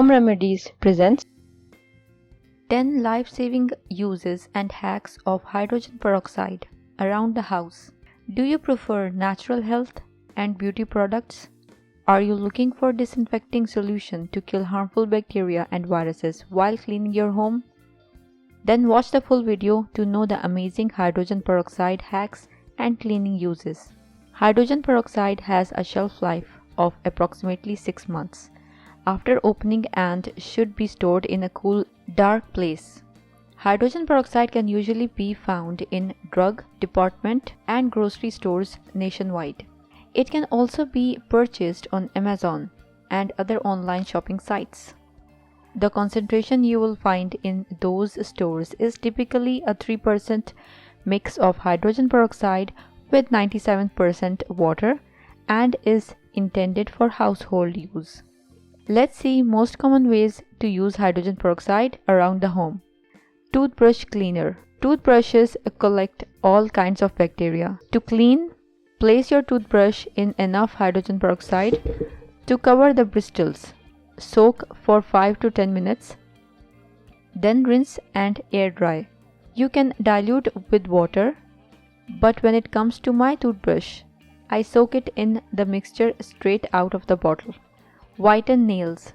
Home Remedies presents 10 life-saving uses and hacks of hydrogen peroxide around the house. Do you prefer natural health and beauty products? Are you looking for disinfecting solution to kill harmful bacteria and viruses while cleaning your home? Then watch the full video to know the amazing hydrogen peroxide hacks and cleaning uses. Hydrogen peroxide has a shelf life of approximately 6 months after opening and should be stored in a cool, dark place. Hydrogen peroxide can usually be found in drug department and grocery stores nationwide. It can also be purchased on Amazon and other online shopping sites. The concentration you will find in those stores is typically a 3% mix of hydrogen peroxide with 97% water and is intended for household use. Let's see most common ways to use hydrogen peroxide around the home. Toothbrush cleaner. Toothbrushes collect all kinds of bacteria. To clean, place your toothbrush in enough hydrogen peroxide to cover the bristles. Soak for 5 to 10 minutes. Then rinse and air dry. You can dilute with water, but when it comes to my toothbrush, I soak it in the mixture straight out of the bottle. Whiten nails.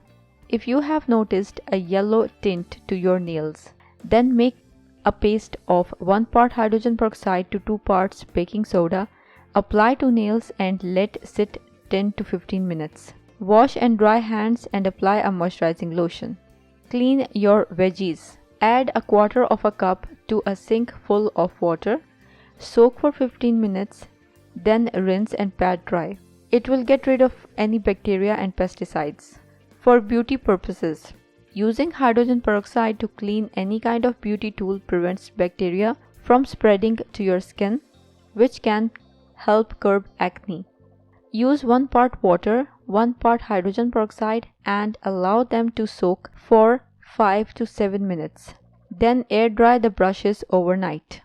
If you have noticed a yellow tint to your nails, then make a paste of 1 part hydrogen peroxide to 2 parts baking soda. Apply to nails and let sit 10 to 15 minutes. Wash and dry hands and apply a moisturizing lotion. Clean your veggies. Add a quarter of a cup to a sink full of water. Soak for 15 minutes, then rinse and pat dry. It will get rid of any bacteria and pesticides. For beauty purposes, using hydrogen peroxide to clean any kind of beauty tool prevents bacteria from spreading to your skin, which can help curb acne. Use 1 part water, 1 part hydrogen peroxide and allow them to soak for 5 to 7 minutes. Then air dry the brushes overnight.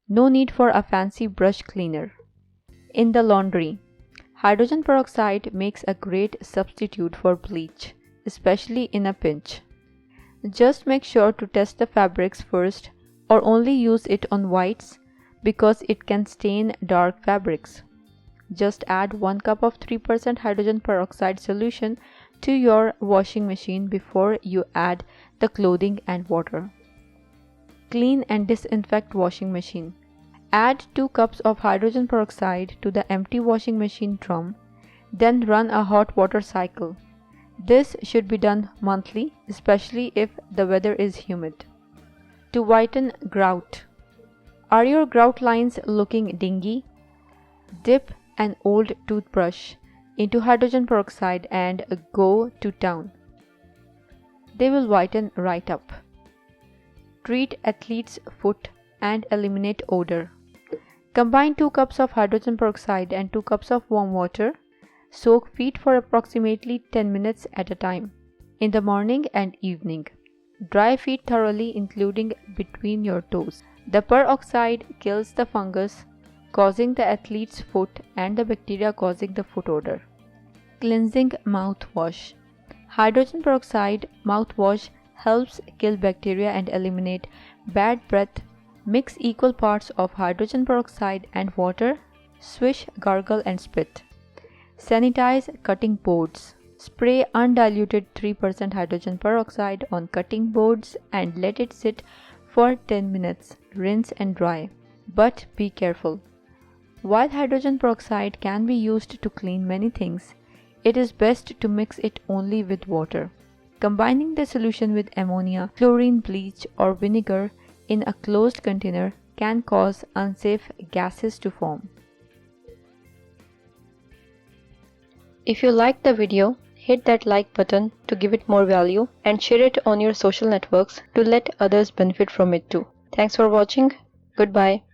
No need for a fancy brush cleaner. In the laundry, hydrogen peroxide makes a great substitute for bleach, especially in a pinch. Just make sure to test the fabrics first or only use it on whites because it can stain dark fabrics. Just add 1 cup of 3% hydrogen peroxide solution to your washing machine before you add the clothing and water. Clean and disinfect washing machine. Add 2 cups of hydrogen peroxide to the empty washing machine drum, then run a hot water cycle. This should be done monthly, especially if the weather is humid. To whiten grout. Are your grout lines looking dingy? Dip an old toothbrush into hydrogen peroxide and go to town. They will whiten right up. Treat athlete's foot and eliminate odor. Combine 2 cups of hydrogen peroxide and 2 cups of warm water. Soak feet for approximately 10 minutes at a time, in the morning and evening. Dry feet thoroughly, including between your toes. The peroxide kills the fungus causing the athlete's foot and the bacteria causing the foot odor. Cleansing mouthwash. Hydrogen peroxide mouthwash helps kill bacteria and eliminate bad breath. Mix equal parts of hydrogen peroxide and water. Swish, gargle and spit. Sanitize cutting boards. Spray undiluted 3% hydrogen peroxide on cutting boards and let it sit for 10 minutes. Rinse and dry. But be careful. While hydrogen peroxide can be used to clean many things, it is best to mix it only with water. Combining the solution with ammonia, chlorine, bleach or vinegar in a closed container can cause unsafe gases to form. If you liked the video, hit that like button to give it more value and share it on your social networks to let others benefit from it too. Thanks for watching. Goodbye.